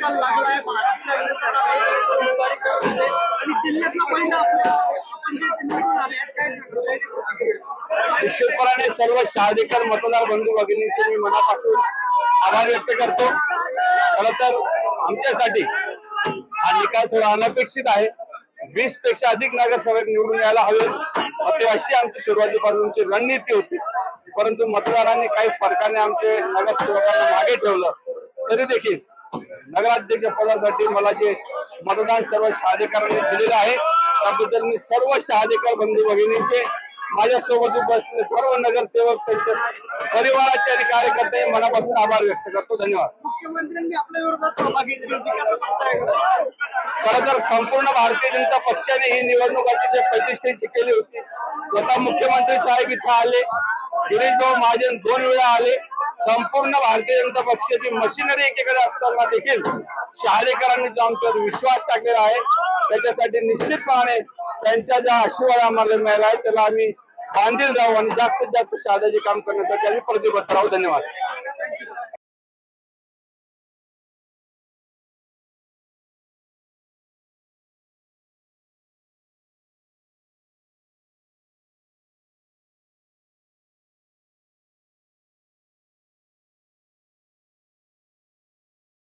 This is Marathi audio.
निकाल लागलाय. महाराष्ट्र विरोधात आपण उमेदवारी करत होते आणि जिल्ह्यातला पहिला आपल्या आपण जे निवडून आले आहेत, काय सांगतो? निश्चितपणाने सर्व शहादेकर मतदार बंधू भगिनींचे मी मनापासून आभार व्यक्त करतो. खरं तर आमच्यासाठी हा निकाल थोडा अनपेक्षित आहे. 20 पेक्षा अधिक नगरसेवक निवडून यायला हवे, ते अशी आमची सुरुवातीपासूनची रणनीती होती. परंतु मतदारांनी काही फरकाने आमचे नगरसेवकांना मागे ठेवलं. तरी देखील नगराध्यक्ष पदासाठी मला जे मतदान सर्व शहादेकरांनी दिलेलं आहे त्याबद्दल मी सर्व शहादेकर बंधू भगिनींचे, माझ्यासोबत उपस्थित सर्व नगरसेवक, त्यांच्या परिवाराचे आणि कार्यकर्ते मनापासून आभार व्यक्त करतो. धन्यवाद. मुख्यमंत्र्यांनी आपल्या विरोधात सभा घेतली होती, कसं बघताय? खरं तर संपूर्ण भारतीय जनता पक्षाने ही निवडणूक अतिशय प्रतिष्ठेची केली होती. स्वतः मुख्यमंत्री साहेब इथं आले, गिरीश भाऊ महाजन 2 वेळा आले. संपूर्ण भारतीय जनता पक्षाची मशिनरी एकीकडे असताना देखील शहादेकरांनी जो आमच्यावर विश्वास टाकलेला आहे त्याच्यासाठी निश्चितपणे त्यांच्या ज्या आशीर्वाद आम्हाला मिळाला आहे त्याला आम्ही बांधील राहू आणि जास्तीत जास्त शहाद्याचे काम करण्यासाठी आम्ही प्रतिबद्ध राहू. धन्यवाद.